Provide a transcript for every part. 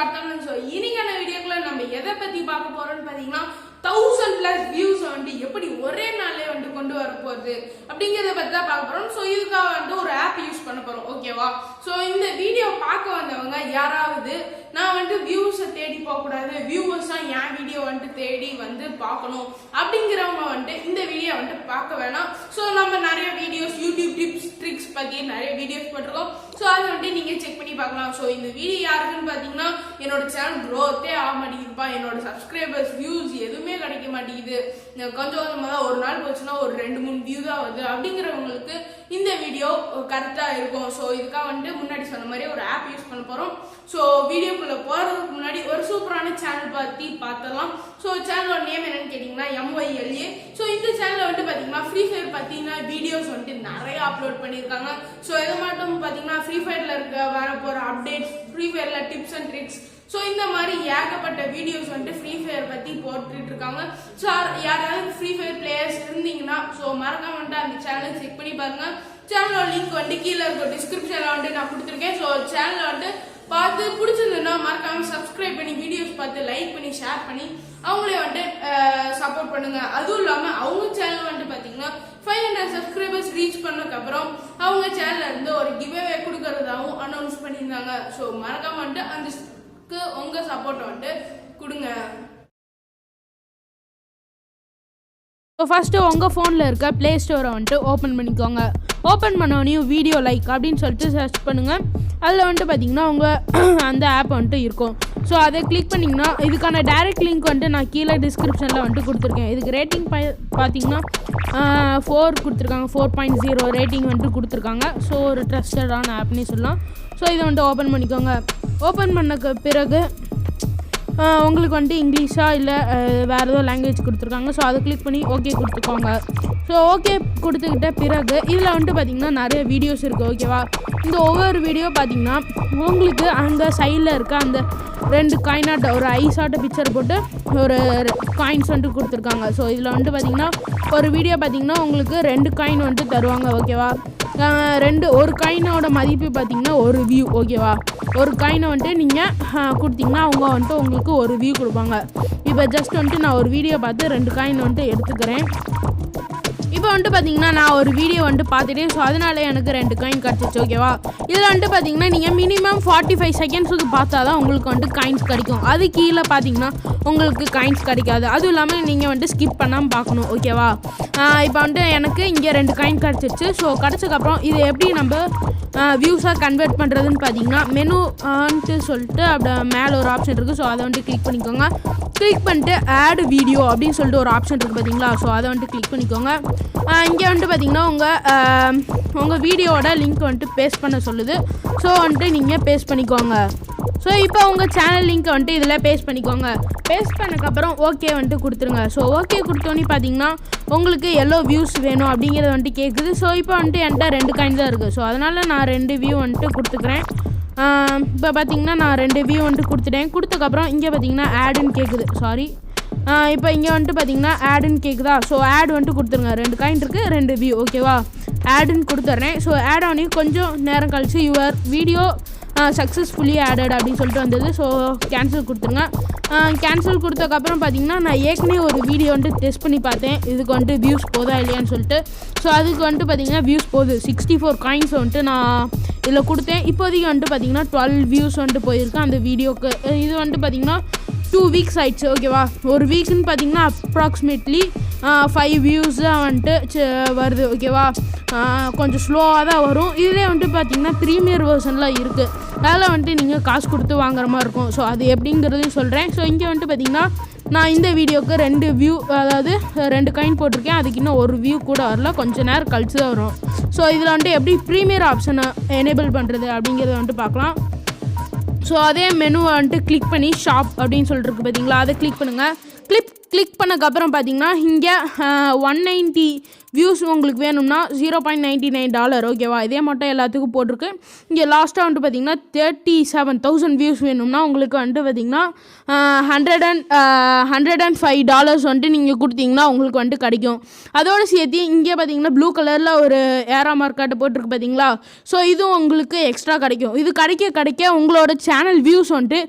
Start. So இன்னைக்கான வீடியோக்குள்ள நம்ம எதை பத்தி பார்க்க போறோம்னு பாத்தீங்கன்னா 1000+ வியூஸ் வந்து எப்படி ஒரே நாளே வந்து கொண்டு வர போகுது அப்படிங்கறத பத்தி தான் பார்க்க போறோம். ஸோ இதுக்காக வந்து ஒரு ஆப் யூஸ் பண்ண போறோம், ஓகேவா? ஸோ இந்த வீடியோ பார்க்க வந்தவங்க யாராவது நான் வந்து வியூஸை தேடி போக கூடாது, வியூவர்ஸ் தான் என் வீடியோ வந்து தேடி வந்து பார்க்கணும் அப்படிங்கிறவங்க வந்து இந்த வீடியோ வந்து பார்க்க வேணாம். ஸோ நம்ம நிறைய வீடியோஸ் யூடியூப் டிப்ஸ் ட்ரிக்ஸ் பத்தி நிறைய வீடியோஸ் போட்டிருக்கோம். ஸோ அதை வந்து நீங்க செக் பண்ணி பார்க்கலாம். ஸோ இந்த வீடியோ யாருக்குன்னு பாத்தீங்கன்னா என்னோட சேனல் க்ரோத்தே ஆக மாட்டேங்குதுப்பா, என்னோட சப்ஸ்கிரைபர்ஸ் வியூஸ் எதுவுமே கிடைக்க மாட்டேங்குது, கொஞ்சம் கொஞ்சமா தான், ஒரு நாள் போச்சுன்னா ஒரு 2-3 வியூ தான் வருது அப்படிங்கிறவங்களுக்கு இந்த வீடியோ கரெக்டா இருக்கும். ஸோ இதுக்காக வந்து முன்னாடி சொன்ன மாதிரி ஒரு ஆப் யூஸ் பண்ண போறோம். ஸோ வீடியோக்குள்ள போறதுக்கு முன்னாடி ஒரு சூப்பரான சேனல் பத்தி பார்த்தலாம். ஸோ சேனலோட நேம் என்னன்னு கேட்டீங்கன்னா MYLA. ஸோ இந்த சேனல் வந்து பாத்தீங்கன்னா ஃப்ரீ ஃபயர் பத்தினா வீடியோஸ் வந்து நிறைய அப்லோட் பண்ணியிருக்காங்க. ஸோ இது மட்டும் பாத்தீங்கன்னா ஃப்ரீ ஃபயர்ல இருக்க வர போற அப்டேட்ஸ், ஃப்ரீ ஃபயர்ல டிப்ஸ் அண்ட் ட்ரிக்ஸ், ஸோ இந்த மாதிரி ஏகப்பட்ட வீடியோஸ் வந்து ஃப்ரீ ஃபயர் பத்தி போட்டுட்டு இருக்காங்க. ஸோ யாராவது ஃப்ரீ ஃபயர் பிளேயர்ஸ் இருந்தீங்கன்னா ஸோ மறக்காம வந்து அந்த சேனல் செக் பண்ணி பாருங்க. சேனலோட லிங்க் வந்து கீழே இருக்க டிஸ்கிரிப்ஷன்ல வந்து நான் கொடுத்துருக்கேன். ஸோ சேனல் வந்து பார்த்து பிடிச்சிருந்ததுன்னா மறக்காம சப்ஸ்கிரைப் பண்ணி வீடியோஸ் பார்த்து லைக் பண்ணி ஷேர் பண்ணி அவங்களே வந்து சப்போர்ட் பண்ணுங்க. அதுவும் இல்லாம அவங்க சேனல் வந்து பாத்தீங்கன்னா 500 சப்ஸ்கிரைபர்ஸ் ரீச் பண்ணதுக்கு அப்புறம் அவங்க சேனல்ல இருந்து ஒரு கிவ்அவே கொடுக்கறதாவும் அனௌன்ஸ் பண்ணியிருந்தாங்க. ஸோ மறக்காம வந்து அந்த உங்க சப்போர்ட் வந்து கொடுங்க. ஃபர்ஸ்ட் உங்க ஃபோன்ல இருக்க பிளே ஸ்டோரை வந்துட்டு ஓப்பன் பண்ணிக்கோங்க. ஓப்பன் பண்ணோடனையும் வீடியோ லைக் அப்படின்னு சொல்லிட்டு சர்ச் பண்ணுங்க. அதில் வந்துட்டு பார்த்தீங்கன்னா உங்கள் அந்த ஆப் வந்துட்டு இருக்கும். ஸோ அதை கிளிக் பண்ணிங்கன்னா இதுக்கான டைரக்ட் லிங்க் வந்துட்டு நான் கீழே டிஸ்கிரிப்ஷனில் வந்துட்டு கொடுத்துருக்கேன். இதுக்கு ரேட்டிங் பார்த்தீங்கன்னா 4 கொடுத்துருக்காங்க, 4.0 ரேட்டிங் வந்துட்டு கொடுத்துருக்காங்க. ஸோ ஒரு ட்ரஸ்டடான ஆப்னே சொல்லலாம். ஸோ இதை வந்துட்டு ஓப்பன் பண்ணிக்கோங்க. ஓப்பன் பண்ணக்கு பிறகு உங்களுக்கு வந்துட்டு இங்கிலீஷா இல்லை வேறு ஏதோ லாங்குவேஜ் கொடுத்துருக்காங்க. ஸோ அதை கிளிக் பண்ணி ஓகே கொடுத்துக்கோங்க. ஸோ ஓகே கொடுத்துக்கிட்ட பிறகு இதில் வந்துட்டு பார்த்திங்கன்னா நிறைய வீடியோஸ் இருக்குது, ஓகேவா? இந்த ஒவ்வொரு வீடியோ பார்த்திங்கன்னா உங்களுக்கு அந்த சைடில் இருக்க அந்த 2 காயினாட்ட ஒரு ஐஸாட்ட பிக்சர் போட்டு ஒரு காயின்ஸ் வந்துட்டு கொடுத்துருக்காங்க. ஸோ இதில் வந்துட்டு பார்த்திங்கன்னா ஒரு வீடியோ பார்த்திங்கன்னா உங்களுக்கு 2 காயின் வந்துட்டு தருவாங்க, ஓகேவா? ஒரு காயினோட மதிப்பு பார்த்திங்கன்னா ஒரு வியூ, ஓகேவா? ஒரு காயினை வந்துட்டு நீங்கள் கொடுத்தீங்கன்னா அவங்க வந்துட்டு உங்களுக்கு ஒரு வியூ கொடுப்பாங்க. இப்போ ஜஸ்ட் வந்துட்டு நான் ஒரு வீடியோ பார்த்து 2 காயின் வந்துட்டு எடுத்துக்கிறேன். இப்போ வந்துட்டு பார்த்தீங்கன்னா நான் ஒரு வீடியோ வந்துட்டு பார்த்துட்டேன். ஸோ அதனால எனக்கு 2 காயின் கிடச்சிச்சு, ஓகேவா? இதில் வந்துட்டு பார்த்தீங்கன்னா நீங்கள் மினிமம் 45 செகண்ட்ஸுக்கு பார்த்தா தான் உங்களுக்கு வந்துட்டு காயின்ஸ் கிடைக்கும். அது கீழே பார்த்தீங்கன்னா உங்களுக்கு காயின்ஸ் கிடைக்காது. அதுவும் இல்லாமல் நீங்கள் வந்துட்டு ஸ்கிப் பண்ணாமல் பார்க்கணும், ஓகேவா? இப்போ வந்துட்டு எனக்கு இங்கே 2 காயின் கிடச்சிருச்சு. ஸோ கிடச்சதுக்கப்புறம் இது எப்படி நம்ம வியூஸாக கன்வெர்ட் பண்ணுறதுன்னு பார்த்தீங்கன்னா மெனுன்ட்டு சொல்லிட்டு அப்படி மேலே ஒரு ஆப்ஷன் இருக்குது. ஸோ அதை வந்துட்டு கிளிக் பண்ணிக்கோங்க. கிளிக் பண்ணிட்டு ஆட் வீடியோ அப்படின்னு சொல்லிட்டு ஒரு ஆப்ஷன் இருக்குது பார்த்தீங்களா? ஸோ அதை வந்துட்டு கிளிக் பண்ணிக்கோங்க. இங்கே வந்துட்டு பார்த்தீங்கன்னா உங்கள் வீடியோவோட லிங்க் வந்துட்டு பேஸ்ட் பண்ண சொல்லுது. ஸோ வந்துட்டு நீங்கள் பேஸ்ட் பண்ணிக்கோங்க. ஸோ இப்போ உங்கள் சேனல் லிங்க்கை வந்துட்டு இதில் பேஸ்ட் பண்ணிக்கோங்க. பேஸ்ட் பண்ணக்கப்புறம் ஓகே வந்துட்டு கொடுத்துருங்க. ஸோ ஓகே கொடுத்தோன்னே பார்த்தீங்கன்னா உங்களுக்கு எவ்வளோ வியூஸ் வேணும் அப்படிங்கிறது வந்துட்டு கேட்குது. ஸோ இப்போ வந்துட்டு என்கிட்ட 2 காயின் தான் இருக்குது. ஸோ அதனால் நான் 2 வியூ வந்துட்டு கொடுத்துக்கிறேன். இப்போ பார்த்தீங்கன்னா நான் 2 வியூ வந்துட்டு கொடுத்துட்டேன். கொடுத்தக்கப்புறம் இங்கே பார்த்தீங்கன்னா ஆடுன்னு கேட்குது, சாரி. இப்போ இங்கே வந்துட்டு பார்த்தீங்கன்னா ஆடுன்னு கேட்குதா? ஸோ ஆட் வந்துட்டு கொடுத்துருங்க. 2 காயின் இருக்குது, 2 வியூ, ஓகேவா? ஆடுன்னு கொடுத்துட்றேன். ஸோ ஆட் ஆனி கொஞ்சம் நேரம் கழிச்சு யுவர் வீடியோ சக்ஸஸ்ஃபுல்லி ஆடட் அப்படின்னு சொல்லிட்டு வந்தது. ஸோ கேன்சல் கொடுத்துருங்க. கேன்சல் கொடுத்ததுக்கப்புறம் பார்த்தீங்கன்னா நான் ஏற்கனவே ஒரு வீடியோ வந்துட்டு டெஸ்ட் பண்ணி பார்த்தேன், இதுக்கு வந்துட்டு வியூஸ் போதா இல்லையான்னு சொல்லிட்டு. ஸோ அதுக்கு வந்துட்டு பார்த்தீங்கன்னா வியூஸ் போகுது. 64 காயின்ஸ் வந்துட்டு நான் இதில் கொடுத்தேன். இப்போதைக்கு வந்துட்டு பார்த்தீங்கன்னா 12 வியூஸ் வந்துட்டு போயிருக்கு அந்த வீடியோக்கு. இது வந்துட்டு பார்த்தீங்கன்னா 2 வீக்ஸ் ஆயிடுச்சு, ஓகேவா? ஒரு வீக்குன்னு பார்த்தீங்கன்னா அப்ராக்சிமேட்லி 5 வியூஸ் தான் வந்துட்டு வருது, ஓகேவா? கொஞ்சம் ஸ்லோவாக தான் வரும். இதிலே வந்துட்டு பார்த்தீங்கன்னா ப்ரீமியர் வெர்ஷன்லாம் இருக்குது. அதில் வந்துட்டு நீங்கள் காசு கொடுத்து வாங்குற மாதிரி இருக்கும். ஸோ அது எப்படிங்கிறதையும் சொல்கிறேன். ஸோ இங்கே வந்துட்டு பார்த்தீங்கன்னா நான் இந்த வீடியோக்கு 2 வியூ, அதாவது 2 காயின் போட்டிருக்கேன். அதுக்கு இன்னும் ஒரு வியூ கூட வரல, கொஞ்சம் நேரம் கழிச்சு தான் வரும். ஸோ இதில் வந்துட்டு எப்படி ப்ரீமியர் ஆப்ஷனை எனேபிள் பண்ணுறது அப்படிங்கிறத வந்துட்டு பார்க்கலாம். ஸோ அதே மெனுவை வந்துட்டு கிளிக் பண்ணி ஷாப் அப்படின்னு சொல்லிட்டு பார்த்தீங்களா, அதை கிளிக் பண்ணுங்கள். கிளிக் பண்ணக்கப்புறம் பார்த்தீங்கன்னா இங்கே 190 வியூஸ் உங்களுக்கு வேணும்னா $0.99 ஓகேவா. இதே மட்டும் எல்லாத்துக்கும் போட்டிருக்கு. இங்கே லாஸ்ட்டாக வந்துட்டு பார்த்தீங்கன்னா 37,000 வியூஸ் வேணும்னா உங்களுக்கு வந்துட்டு பார்த்தீங்கன்னா $105 வந்துட்டு நீங்கள் கொடுத்தீங்கன்னா உங்களுக்கு வந்துட்டு கிடைக்கும். அதோடு சேர்த்து இங்கே பார்த்தீங்கன்னா ப்ளூ கலரில் ஒரு ஏரோ மார்க்காட்டு போட்டிருக்கு பார்த்தீங்களா. ஸோ இதுவும் உங்களுக்கு எக்ஸ்ட்ரா கிடைக்கும். இது கிடைக்க உங்களோட சேனல் வியூஸ் வந்துட்டு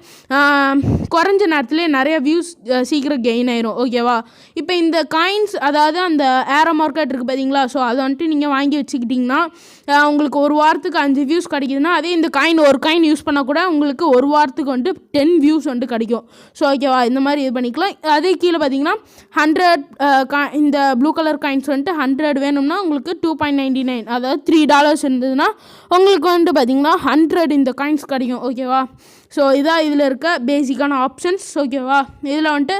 குறைஞ்ச நேரத்துலேயே நிறைய வியூஸ் சீக்கிரம் கெயின் ஆயிரும் ஓகேவா. இப்போ இந்த காயின்ஸ் அதாவது அந்த ஏரோ மார்க்கெட் இருக்குது பார்த்தீங்களா. ஸோ அதை வந்துட்டு நீங்கள் வாங்கி வச்சுக்கிட்டிங்கன்னா உங்களுக்கு ஒரு வாரத்துக்கு 5 வியூஸ் கிடைக்குதுன்னா அதே இந்த ஒரு காயின் யூஸ் பண்ணால் கூட உங்களுக்கு ஒரு வாரத்துக்கு வந்துட்டு 10 வியூஸ் வந்துட்டு கிடைக்கும். ஸோ ஓகேவா, இந்த மாதிரி இது பண்ணிக்கலாம். அதே கீழே பார்த்தீங்கன்னா 100 இந்த ப்ளூ கலர் காயின்ஸ் வந்துட்டு 100 வேணும்னா உங்களுக்கு $2.99 அதாவது $3 இருந்ததுன்னா உங்களுக்கு வந்துட்டு பார்த்தீங்கன்னா 100 இந்த காயின்ஸ் கிடைக்கும் ஓகேவா. ஸோ இதான் இதில் இருக்க பேசிக்கான ஆப்ஷன்ஸ் ஓகேவா. இதில் வந்துட்டு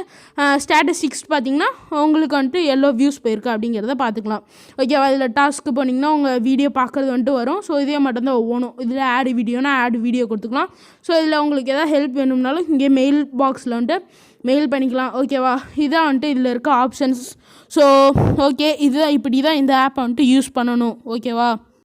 ஸ்டாட்டிஸ்டிக்ஸ் பார்த்தீங்கன்னா உங்களுக்கு வந்துட்டு எவ்வளோ வியூஸ் போயிருக்கு அப்படிங்கிறத பார்த்துக்கலாம் ஓகேவா. இதில் டாஸ்க்கு போனீங்கன்னா உங்கள் வீடியோ பார்க்குறது வந்துட்டு வரும். ஸோ இதே மட்டும்தான் ஒவ்வொன்றும். இதில் ஆட் வீடியோ கொடுத்துக்கலாம். ஸோ இதில் உங்களுக்கு எதாவது ஹெல்ப் வேணும்னாலும் இங்கே மெயில் பாக்ஸில் வந்துட்டு மெயில் பண்ணிக்கலாம் ஓகேவா. இதான் வந்துட்டு இதில் இருக்க ஆப்ஷன்ஸ். ஸோ ஓகே, இப்படி தான் இந்த ஆப்பை வந்துட்டு யூஸ் பண்ணணும் ஓகேவா.